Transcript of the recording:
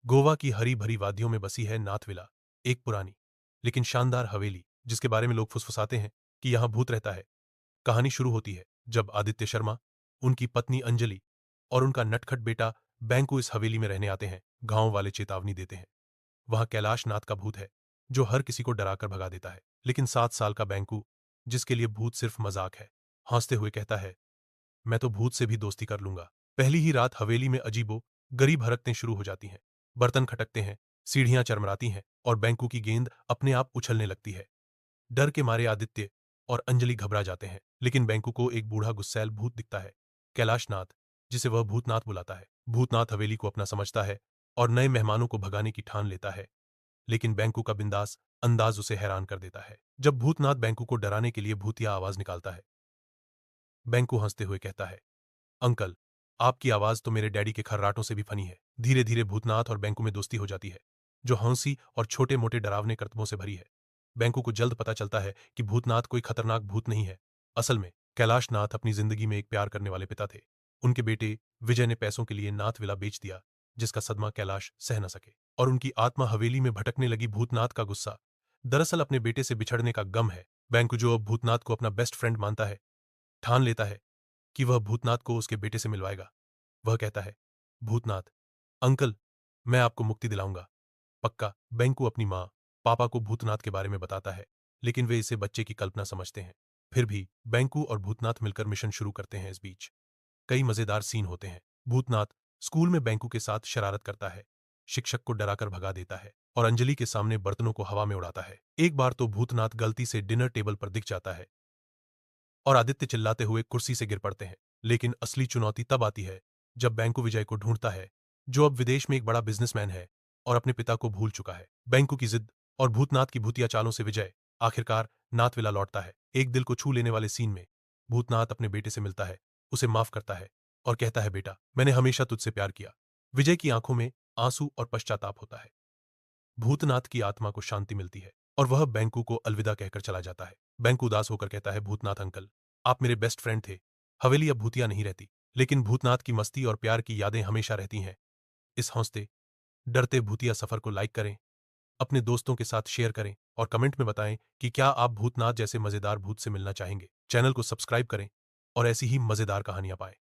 गोवा की हरी भरी वादियों में बसी है नाथ विला, एक पुरानी लेकिन शानदार हवेली जिसके बारे में लोग फुसफुसाते हैं कि यहां भूत रहता है। कहानी शुरू होती है जब आदित्य शर्मा, उनकी पत्नी अंजलि और उनका नटखट बेटा बैंकू इस हवेली में रहने आते हैं। गांव वाले चेतावनी देते हैं, वहां कैलाश नाथ का भूत है जो हर किसी को डराकर भगा देता है। लेकिन 7 साल का बैंकू, जिसके लिए भूत सिर्फ मजाक है, हंसते हुए कहता है, मैं तो भूत से भी दोस्ती कर लूंगा। पहली ही रात हवेली में अजीबो गरीब हरकतें शुरू हो जाती हैं। बर्तन खटकते हैं, सीढ़ियां चरमराती हैं और बैंकू की गेंद अपने आप उछलने लगती है। डर के मारे आदित्य और अंजलि घबरा जाते हैं, लेकिन बैंकू को एक बूढ़ा गुस्सैल भूत दिखता है, कैलाशनाथ, जिसे वह भूतनाथ बुलाता है। भूतनाथ हवेली को अपना समझता है और नए मेहमानों को भगाने की ठान लेता है, लेकिन बैंकू का बिंदास अंदाज उसे हैरान कर देता है। जब भूतनाथ बैंकू को डराने के लिए भूतिया आवाज निकालता है, बैंकू हंसते हुए कहता है, अंकल, आपकी आवाज तो मेरे डैडी के खर्राटों से भी फनी है। धीरे धीरे भूतनाथ और बैंकू में दोस्ती हो जाती है, जो हंसी और छोटे मोटे डरावने करतबों से भरी है। बैंकू को जल्द पता चलता है कि भूतनाथ कोई खतरनाक भूत नहीं है। असल में कैलाश नाथ अपनी जिंदगी में एक प्यार करने वाले पिता थे। उनके बेटे विजय ने पैसों के लिए नाथ विला बेच दिया, जिसका सदमा कैलाश सह न सके, और उनकी आत्मा हवेली में भटकने लगी। भूतनाथ का गुस्सा दरअसल अपने बेटे से बिछड़ने का गम है। बैंकू, जो अब भूतनाथ को अपना बेस्ट फ्रेंड मानता है, ठान लेता है कि वह भूतनाथ को उसके बेटे से मिलवाएगा। वह कहता है, भूतनाथ अंकल, मैं आपको मुक्ति दिलाऊंगा, पक्का। बैंकू अपनी माँ पापा को भूतनाथ के बारे में बताता है, लेकिन वे इसे बच्चे की कल्पना समझते हैं। फिर भी बैंकू और भूतनाथ मिलकर मिशन शुरू करते हैं। इस बीच कई मजेदार सीन होते हैं। भूतनाथ स्कूल में बैंकू के साथ शरारत करता है, शिक्षक को डराकर भगा देता है और अंजलि के सामने बर्तनों को हवा में उड़ाता है। एक बार तो भूतनाथ गलती से डिनर टेबल पर दिख जाता है और आदित्य चिल्लाते हुए कुर्सी से गिर पड़ते हैं। लेकिन असली चुनौती तब आती है जब बैंकू विजय को ढूंढता है, जो अब विदेश में एक बड़ा बिजनेसमैन है और अपने पिता को भूल चुका है। बैंकू की जिद और भूतनाथ की भूतिया चालों से विजय आखिरकार नाथविला लौटता है। एक दिल को छू लेने वाले सीन में भूतनाथ अपने बेटे से मिलता है, उसे माफ करता है और कहता है, बेटा, मैंने हमेशा तुझसे प्यार किया। विजय की आंखों में आंसू और पश्चाताप होता है। भूतनाथ की आत्मा को शांति मिलती है और वह बैंकू को अलविदा कहकर चला जाता है। बैंकू उदास होकर कहता है, भूतनाथ अंकल, आप मेरे बेस्ट फ्रेंड थे। हवेली अब भूतिया नहीं रहती, लेकिन भूतनाथ की मस्ती और प्यार की यादें हमेशा रहती हैं। इस हौसते डरते भूतिया सफर को लाइक करें, अपने दोस्तों के साथ शेयर करें और कमेंट में बताएं कि क्या आप भूतनाथ जैसे मजेदार भूत से मिलना चाहेंगे। चैनल को सब्सक्राइब करें और ऐसी ही मजेदार कहानियां पाएं।